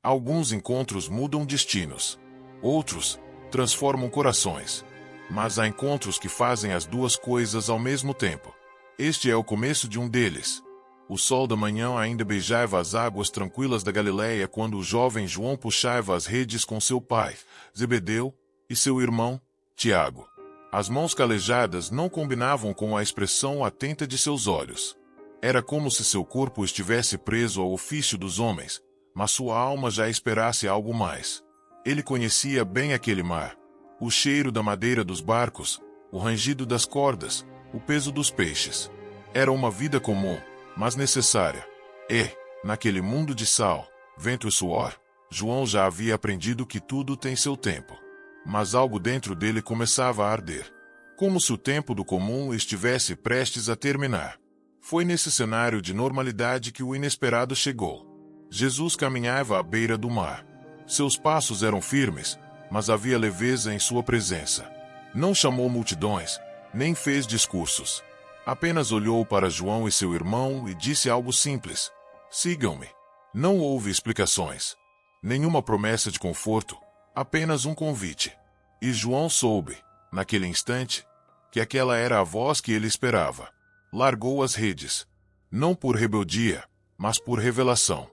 Alguns encontros mudam destinos. Outros transformam corações. Mas há encontros que fazem as duas coisas ao mesmo tempo. Este é o começo de um deles. O sol da manhã ainda beijava as águas tranquilas da Galileia quando o jovem João puxava as redes com seu pai, Zebedeu, e seu irmão, Tiago. As mãos calejadas não combinavam com a expressão atenta de seus olhos. Era como se seu corpo estivesse preso ao ofício dos homens, mas sua alma já esperasse algo mais. Ele conhecia bem aquele mar. O cheiro da madeira dos barcos, o rangido das cordas, o peso dos peixes. Era uma vida comum, mas necessária. E, naquele mundo de sal, vento e suor, João já havia aprendido que tudo tem seu tempo. Mas algo dentro dele começava a arder. Como se o tempo do comum estivesse prestes a terminar. Foi nesse cenário de normalidade que o inesperado chegou. Jesus caminhava à beira do mar. Seus passos eram firmes, mas havia leveza em sua presença. Não chamou multidões, nem fez discursos. Apenas olhou para João e seu irmão e disse algo simples: sigam-me. Não houve explicações. Nenhuma promessa de conforto, apenas um convite. E João soube, naquele instante, que aquela era a voz que ele esperava. Largou as redes. Não por rebeldia, mas por revelação.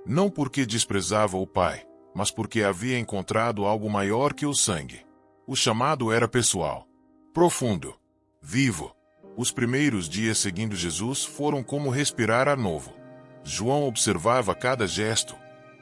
Não porque desprezava o Pai, mas porque havia encontrado algo maior que o sangue. O chamado era pessoal, profundo, vivo. Os primeiros dias seguindo Jesus foram como respirar ar novo. João observava cada gesto,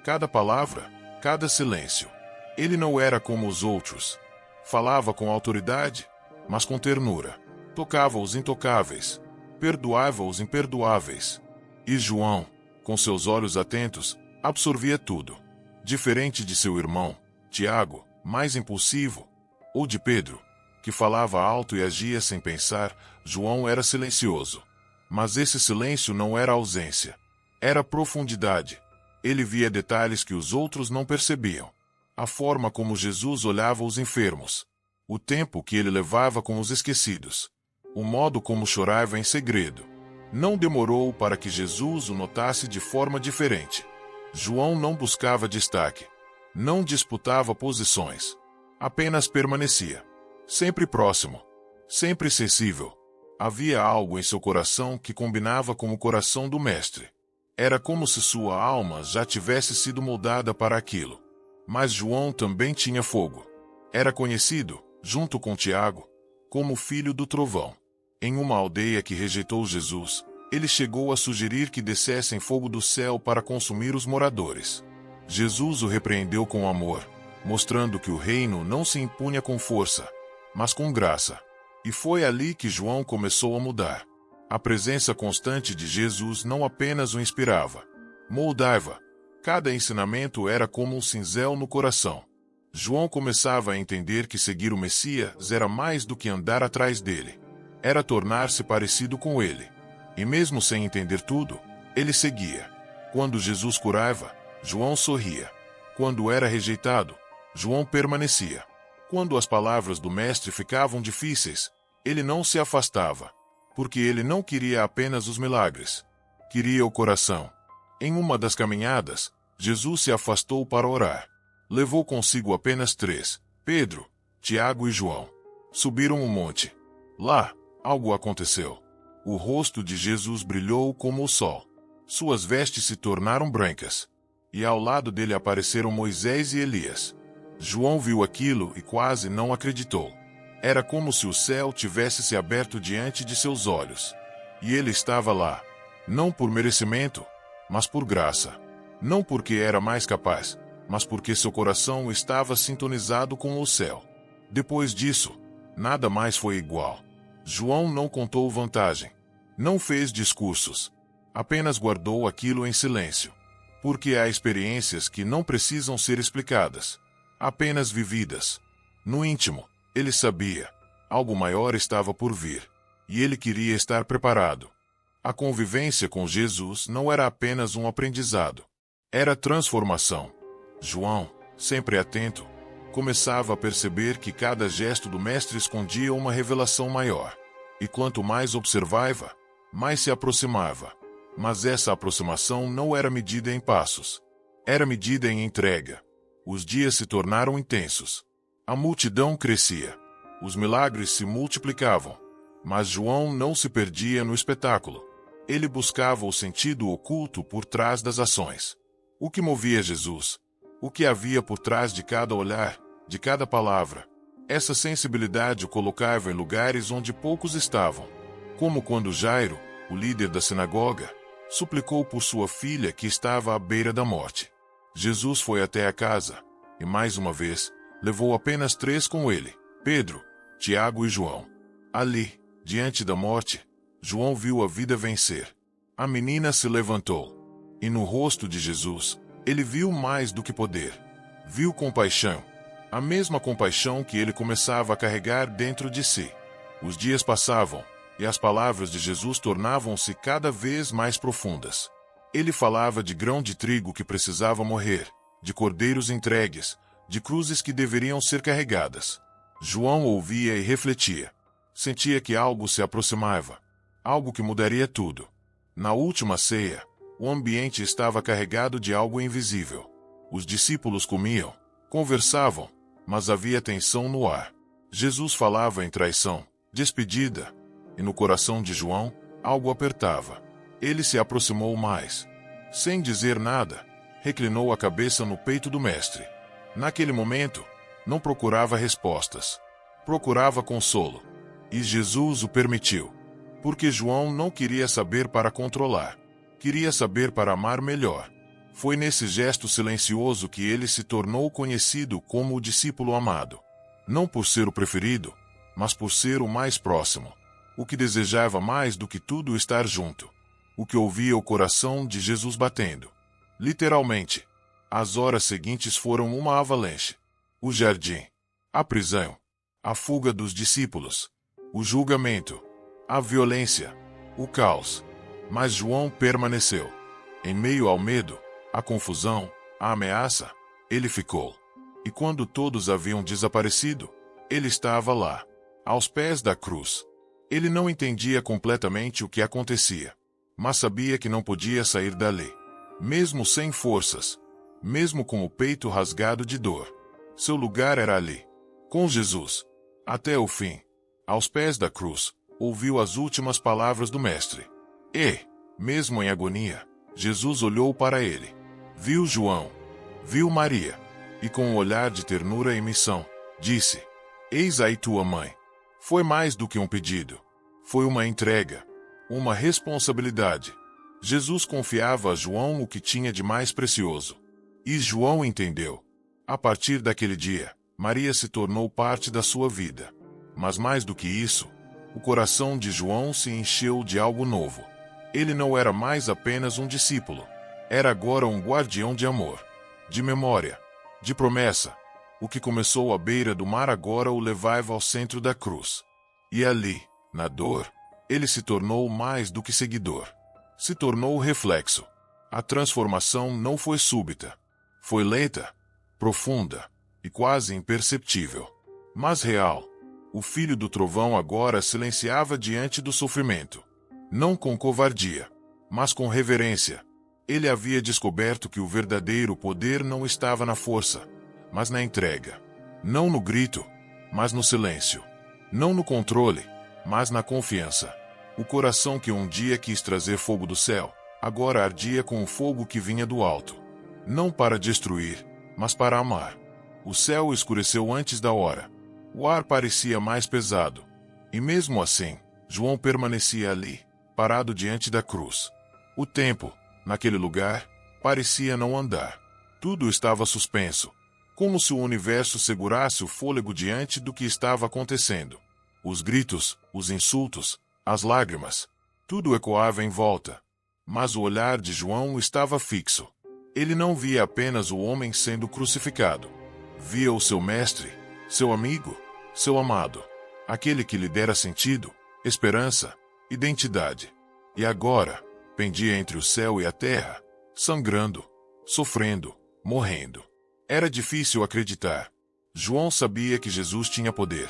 cada palavra, cada silêncio. Ele não era como os outros. Falava com autoridade, mas com ternura. Tocava os intocáveis, perdoava os imperdoáveis. E João, com seus olhos atentos, absorvia tudo. Diferente de seu irmão, Tiago, mais impulsivo, ou de Pedro, que falava alto e agia sem pensar, João era silencioso. Mas esse silêncio não era ausência. Era profundidade. Ele via detalhes que os outros não percebiam. A forma como Jesus olhava os enfermos. O tempo que ele levava com os esquecidos. O modo como chorava em segredo. Não demorou para que Jesus o notasse de forma diferente. João não buscava destaque. Não disputava posições. Apenas permanecia. Sempre próximo. Sempre sensível. Havia algo em seu coração que combinava com o coração do Mestre. Era como se sua alma já tivesse sido moldada para aquilo. Mas João também tinha fogo. Era conhecido, junto com Tiago, como filho do trovão. Em uma aldeia que rejeitou Jesus, ele chegou a sugerir que descessem fogo do céu para consumir os moradores. Jesus o repreendeu com amor, mostrando que o reino não se impunha com força, mas com graça. E foi ali que João começou a mudar. A presença constante de Jesus não apenas o inspirava, moldava. Cada ensinamento era como um cinzel no coração. João começava a entender que seguir o Messias era mais do que andar atrás dele. Era tornar-se parecido com ele. E mesmo sem entender tudo, ele seguia. Quando Jesus curava, João sorria. Quando era rejeitado, João permanecia. Quando as palavras do Mestre ficavam difíceis, ele não se afastava. Porque ele não queria apenas os milagres. Queria o coração. Em uma das caminhadas, Jesus se afastou para orar. Levou consigo apenas 3, Pedro, Tiago e João. Subiram o monte. Lá, algo aconteceu. O rosto de Jesus brilhou como o sol. Suas vestes se tornaram brancas. E ao lado dele apareceram Moisés e Elias. João viu aquilo e quase não acreditou. Era como se o céu tivesse se aberto diante de seus olhos. E ele estava lá. Não por merecimento, mas por graça. Não porque era mais capaz, mas porque seu coração estava sintonizado com o céu. Depois disso, nada mais foi igual. João não contou vantagem. Não fez discursos. Apenas guardou aquilo em silêncio. Porque há experiências que não precisam ser explicadas. Apenas vividas. No íntimo, ele sabia. Algo maior estava por vir. E ele queria estar preparado. A convivência com Jesus não era apenas um aprendizado. Era transformação. João, sempre atento, começava a perceber que cada gesto do Mestre escondia uma revelação maior. E quanto mais observava, mais se aproximava. Mas essa aproximação não era medida em passos. Era medida em entrega. Os dias se tornaram intensos. A multidão crescia. Os milagres se multiplicavam. Mas João não se perdia no espetáculo. Ele buscava o sentido oculto por trás das ações. O que movia Jesus? O que havia por trás de cada olhar, de cada palavra? Essa sensibilidade o colocava em lugares onde poucos estavam. Como quando Jairo, o líder da sinagoga, suplicou por sua filha que estava à beira da morte. Jesus foi até a casa, e mais uma vez, levou apenas 3 com ele, Pedro, Tiago e João. Ali, diante da morte, João viu a vida vencer. A menina se levantou. E no rosto de Jesus, ele viu mais do que poder. Viu compaixão. A mesma compaixão que ele começava a carregar dentro de si. Os dias passavam, e as palavras de Jesus tornavam-se cada vez mais profundas. Ele falava de grão de trigo que precisava morrer, de cordeiros entregues, de cruzes que deveriam ser carregadas. João ouvia e refletia. Sentia que algo se aproximava. Algo que mudaria tudo. Na última ceia, o ambiente estava carregado de algo invisível. Os discípulos comiam, conversavam, mas havia tensão no ar. Jesus falava em traição, despedida, e no coração de João, algo apertava. Ele se aproximou mais. Sem dizer nada, reclinou a cabeça no peito do mestre. Naquele momento, não procurava respostas. Procurava consolo. E Jesus o permitiu. Porque João não queria saber para controlar. Queria saber para amar melhor. Foi nesse gesto silencioso que ele se tornou conhecido como o discípulo amado. Não por ser o preferido, mas por ser o mais próximo. O que desejava mais do que tudo estar junto. O que ouvia o coração de Jesus batendo. Literalmente, as horas seguintes foram uma avalanche. O jardim, a prisão, a fuga dos discípulos, o julgamento, a violência, o caos. Mas João permaneceu. Em meio ao medo, a confusão, a ameaça, ele ficou. E quando todos haviam desaparecido, ele estava lá, aos pés da cruz. Ele não entendia completamente o que acontecia, mas sabia que não podia sair dali. Mesmo sem forças, mesmo com o peito rasgado de dor, seu lugar era ali, com Jesus. Até o fim, aos pés da cruz, ouviu as últimas palavras do Mestre. E, mesmo em agonia, Jesus olhou para ele. Viu João, viu Maria, e com um olhar de ternura e missão, disse: Eis aí tua mãe. Foi mais do que um pedido. Foi uma entrega, uma responsabilidade. Jesus confiava a João o que tinha de mais precioso. E João entendeu. A partir daquele dia, Maria se tornou parte da sua vida. Mas mais do que isso, o coração de João se encheu de algo novo. Ele não era mais apenas um discípulo. Era agora um guardião de amor, de memória, de promessa. O que começou à beira do mar agora o levava ao centro da cruz. E ali, na dor, ele se tornou mais do que seguidor. Se tornou reflexo. A transformação não foi súbita. Foi lenta, profunda e quase imperceptível. Mas real. O filho do trovão agora silenciava diante do sofrimento. Não com covardia, mas com reverência. Ele havia descoberto que o verdadeiro poder não estava na força, mas na entrega. Não no grito, mas no silêncio. Não no controle, mas na confiança. O coração que um dia quis trazer fogo do céu, agora ardia com o fogo que vinha do alto. Não para destruir, mas para amar. O céu escureceu antes da hora. O ar parecia mais pesado. E mesmo assim, João permanecia ali, parado diante da cruz. O tempo, naquele lugar, parecia não andar. Tudo estava suspenso, como se o universo segurasse o fôlego diante do que estava acontecendo. Os gritos, os insultos, as lágrimas, tudo ecoava em volta. Mas o olhar de João estava fixo. Ele não via apenas o homem sendo crucificado. Via o seu mestre, seu amigo, seu amado, aquele que lhe dera sentido, esperança, identidade. E agora, pendia entre o céu e a terra, sangrando, sofrendo, morrendo. Era difícil acreditar. João sabia que Jesus tinha poder.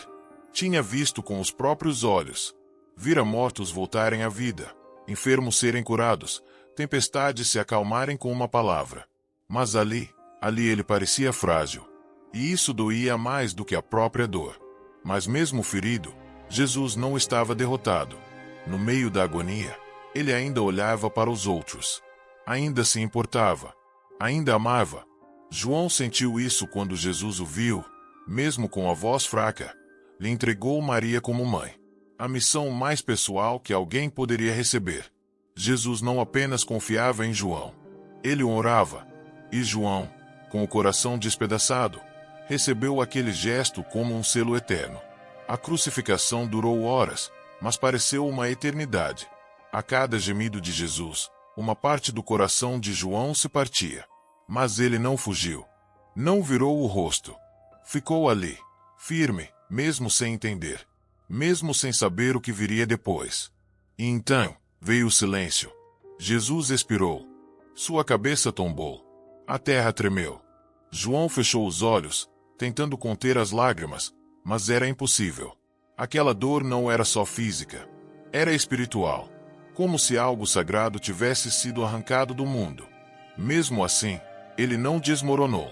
Tinha visto com os próprios olhos. Vira mortos voltarem à vida, enfermos serem curados, tempestades se acalmarem com uma palavra. Mas ali ele parecia frágil. E isso doía mais do que a própria dor. Mas mesmo ferido, Jesus não estava derrotado. No meio da agonia, ele ainda olhava para os outros. Ainda se importava. Ainda amava. João sentiu isso quando Jesus o viu, mesmo com a voz fraca. Lhe entregou Maria como mãe. A missão mais pessoal que alguém poderia receber. Jesus não apenas confiava em João. Ele o orava. E João, com o coração despedaçado, recebeu aquele gesto como um selo eterno. A crucificação durou horas, mas pareceu uma eternidade. A cada gemido de Jesus, uma parte do coração de João se partia. Mas ele não fugiu. Não virou o rosto. Ficou ali, firme, mesmo sem entender. Mesmo sem saber o que viria depois. E então, veio o silêncio. Jesus expirou. Sua cabeça tombou. A terra tremeu. João fechou os olhos, tentando conter as lágrimas, mas era impossível. Aquela dor não era só física. Era espiritual. Como se algo sagrado tivesse sido arrancado do mundo. Mesmo assim, ele não desmoronou.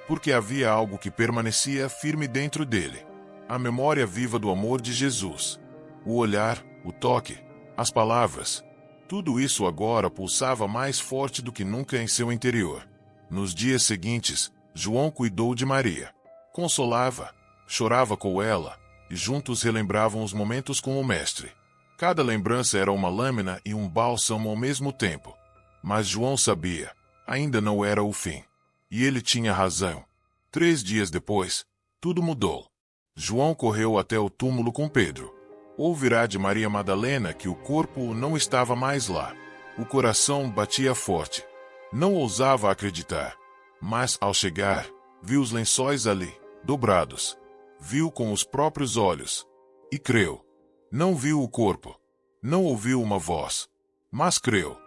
Porque havia algo que permanecia firme dentro dele. A memória viva do amor de Jesus. O olhar, o toque, as palavras. Tudo isso agora pulsava mais forte do que nunca em seu interior. Nos dias seguintes, João cuidou de Maria. Consolava, chorava com ela, e juntos relembravam os momentos com o Mestre. Cada lembrança era uma lâmina e um bálsamo ao mesmo tempo. Mas João sabia, ainda não era o fim. E ele tinha razão. 3 dias depois, tudo mudou. João correu até o túmulo com Pedro. Ouvirá de Maria Madalena que o corpo não estava mais lá. O coração batia forte. Não ousava acreditar. Mas, ao chegar, viu os lençóis ali, dobrados. Viu com os próprios olhos. E creu. Não viu o corpo. Não ouviu uma voz. Mas creu.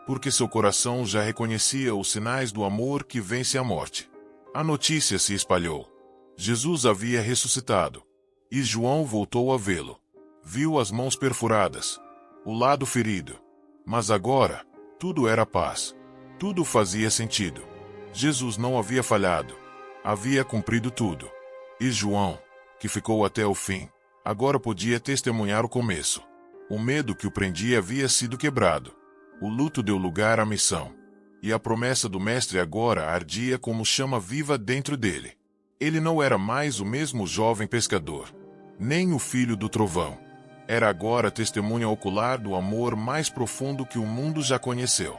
Porque seu coração já reconhecia os sinais do amor que vence a morte. A notícia se espalhou. Jesus havia ressuscitado. E João voltou a vê-lo. Viu as mãos perfuradas. O lado ferido. Mas agora, tudo era paz. Tudo fazia sentido. Jesus não havia falhado. Havia cumprido tudo. E João, que ficou até o fim, agora podia testemunhar o começo. O medo que o prendia havia sido quebrado. O luto deu lugar à missão. E a promessa do Mestre agora ardia como chama viva dentro dele. Ele não era mais o mesmo jovem pescador, nem o filho do trovão. Era agora testemunha ocular do amor mais profundo que o mundo já conheceu.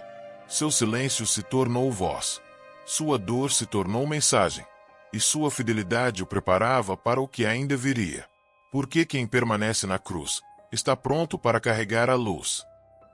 Seu silêncio se tornou voz. Sua dor se tornou mensagem. E sua fidelidade o preparava para o que ainda viria. Porque quem permanece na cruz está pronto para carregar a luz.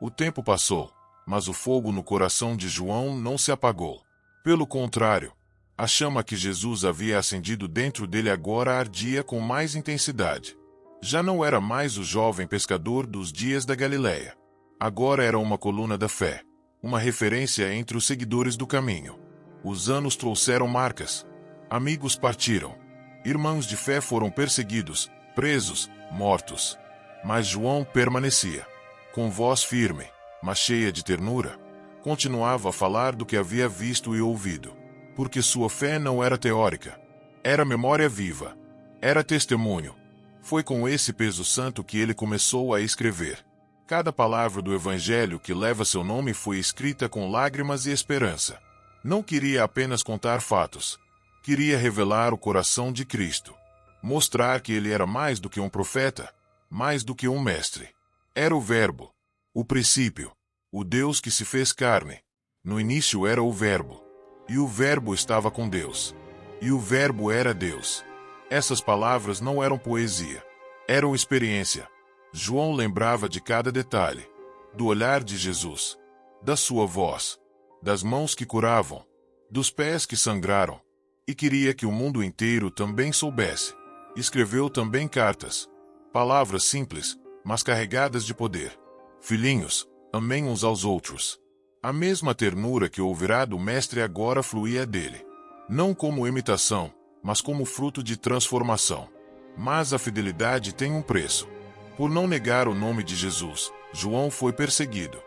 O tempo passou, mas o fogo no coração de João não se apagou. Pelo contrário, a chama que Jesus havia acendido dentro dele agora ardia com mais intensidade. Já não era mais o jovem pescador dos dias da Galileia. Agora era uma coluna da fé, uma referência entre os seguidores do caminho. Os anos trouxeram marcas. Amigos partiram. Irmãos de fé foram perseguidos, presos, mortos. Mas João permanecia. Com voz firme, mas cheia de ternura, continuava a falar do que havia visto e ouvido. Porque sua fé não era teórica. Era memória viva. Era testemunho. Foi com esse peso santo que ele começou a escrever. Cada palavra do Evangelho que leva seu nome foi escrita com lágrimas e esperança. Não queria apenas contar fatos. Queria revelar o coração de Cristo. Mostrar que ele era mais do que um profeta, mais do que um mestre. Era o Verbo, o princípio, o Deus que se fez carne. No início era o Verbo, e o Verbo estava com Deus, e o Verbo era Deus. Essas palavras não eram poesia, eram experiência. João lembrava de cada detalhe, do olhar de Jesus, da sua voz, das mãos que curavam, dos pés que sangraram, e queria que o mundo inteiro também soubesse. Escreveu também cartas, palavras simples, mas carregadas de poder. Filhinhos, amem uns aos outros. A mesma ternura que ouvirá do Mestre agora fluía dele. Não como imitação, mas como fruto de transformação. Mas a fidelidade tem um preço. Por não negar o nome de Jesus, João foi perseguido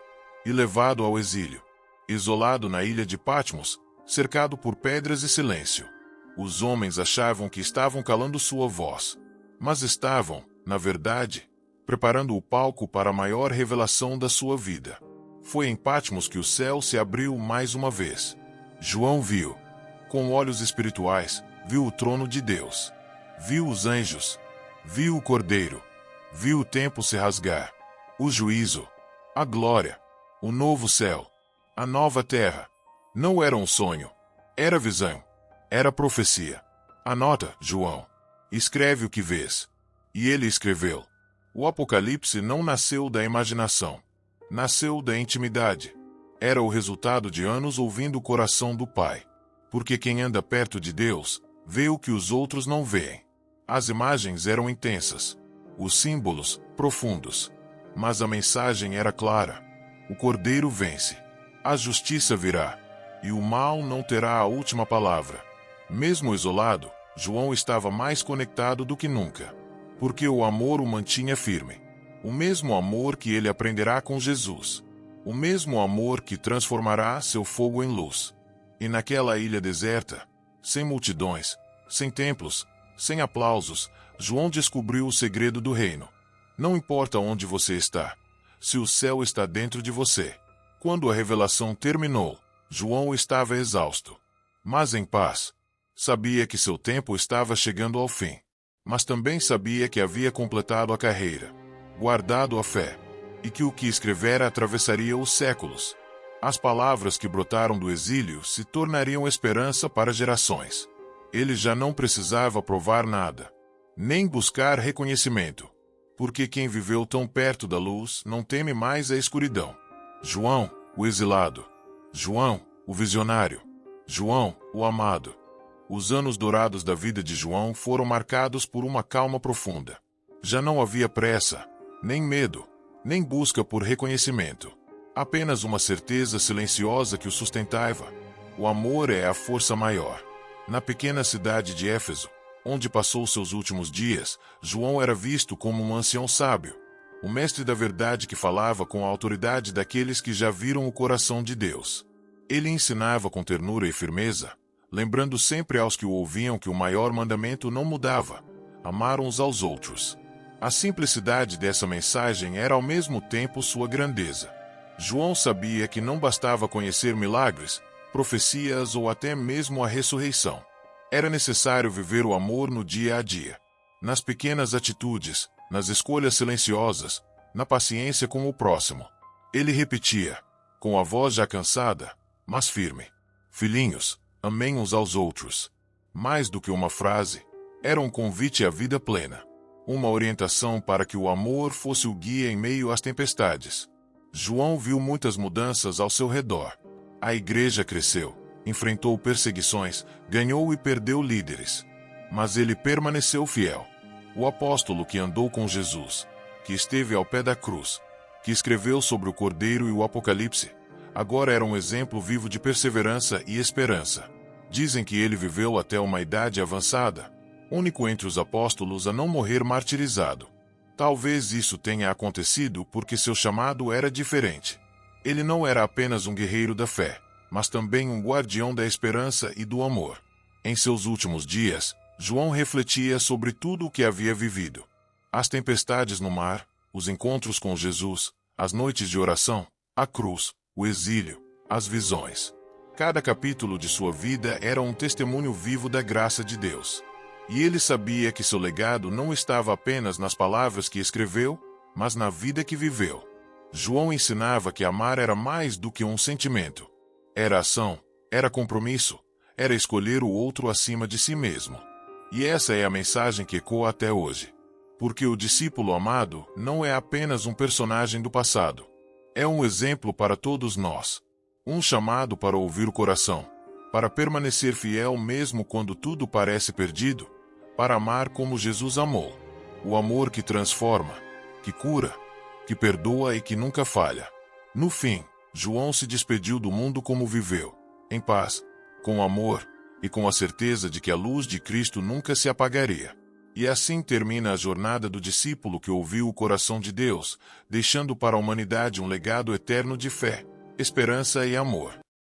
e levado ao exílio. Isolado na ilha de Patmos, cercado por pedras e silêncio. Os homens achavam que estavam calando sua voz, mas estavam, na verdade, preparando o palco para a maior revelação da sua vida. Foi em Patmos que o céu se abriu mais uma vez. João viu, com olhos espirituais, viu o trono de Deus. Viu os anjos, viu o Cordeiro, viu o templo se rasgar, o juízo, a glória, o novo céu, a nova terra. Não era um sonho, era visão, era profecia. Anota, João. Escreve o que vês. E ele escreveu. O Apocalipse não nasceu da imaginação. Nasceu da intimidade. Era o resultado de anos ouvindo o coração do Pai. Porque quem anda perto de Deus, vê o que os outros não veem. As imagens eram intensas. Os símbolos, profundos. Mas a mensagem era clara. O Cordeiro vence. A justiça virá. E o mal não terá a última palavra. Mesmo isolado, João estava mais conectado do que nunca. Porque o amor o mantinha firme. O mesmo amor que ele aprenderá com Jesus. O mesmo amor que transformará seu fogo em luz. E naquela ilha deserta, sem multidões, sem templos, sem aplausos, João descobriu o segredo do reino. Não importa onde você está, se o céu está dentro de você. Quando a revelação terminou, João estava exausto, mas em paz. Sabia que seu tempo estava chegando ao fim, mas também sabia que havia completado a carreira, guardado a fé, e que o que escrevera atravessaria os séculos. As palavras que brotaram do exílio se tornariam esperança para gerações. Ele já não precisava provar nada, nem buscar reconhecimento, porque quem viveu tão perto da luz não teme mais a escuridão. João, o exilado. João, o visionário. João, o amado. Os anos dourados da vida de João foram marcados por uma calma profunda. Já não havia pressa, nem medo, nem busca por reconhecimento. Apenas uma certeza silenciosa que o sustentava. O amor é a força maior. Na pequena cidade de Éfeso, onde passou seus últimos dias, João era visto como um ancião sábio, o mestre da verdade que falava com a autoridade daqueles que já viram o coração de Deus. Ele ensinava com ternura e firmeza, lembrando sempre aos que o ouviam que o maior mandamento não mudava: amar uns aos outros. A simplicidade dessa mensagem era ao mesmo tempo sua grandeza. João sabia que não bastava conhecer milagres, profecias ou até mesmo a ressurreição. Era necessário viver o amor no dia a dia, nas pequenas atitudes, nas escolhas silenciosas, na paciência com o próximo. Ele repetia, com a voz já cansada, mas firme: filhinhos, amem uns aos outros. Mais do que uma frase, era um convite à vida plena. Uma orientação para que o amor fosse o guia em meio às tempestades. João viu muitas mudanças ao seu redor. A igreja cresceu, enfrentou perseguições, ganhou e perdeu líderes. Mas ele permaneceu fiel. O apóstolo que andou com Jesus, que esteve ao pé da cruz, que escreveu sobre o Cordeiro e o Apocalipse, agora era um exemplo vivo de perseverança e esperança. Dizem que ele viveu até uma idade avançada, único entre os apóstolos a não morrer martirizado. Talvez isso tenha acontecido porque seu chamado era diferente. Ele não era apenas um guerreiro da fé, mas também um guardião da esperança e do amor. Em seus últimos dias, João refletia sobre tudo o que havia vivido. As tempestades no mar, os encontros com Jesus, as noites de oração, a cruz, o exílio, as visões. Cada capítulo de sua vida era um testemunho vivo da graça de Deus. E ele sabia que seu legado não estava apenas nas palavras que escreveu, mas na vida que viveu. João ensinava que amar era mais do que um sentimento. Era ação, era compromisso, era escolher o outro acima de si mesmo. E essa é a mensagem que ecoa até hoje. Porque o discípulo amado não é apenas um personagem do passado. É um exemplo para todos nós. Um chamado para ouvir o coração, para permanecer fiel mesmo quando tudo parece perdido, para amar como Jesus amou. O amor que transforma, que cura, que perdoa e que nunca falha. No fim, João se despediu do mundo como viveu, em paz, com amor e com a certeza de que a luz de Cristo nunca se apagaria. E assim termina a jornada do discípulo que ouviu o coração de Deus, deixando para a humanidade um legado eterno de fé, esperança e amor.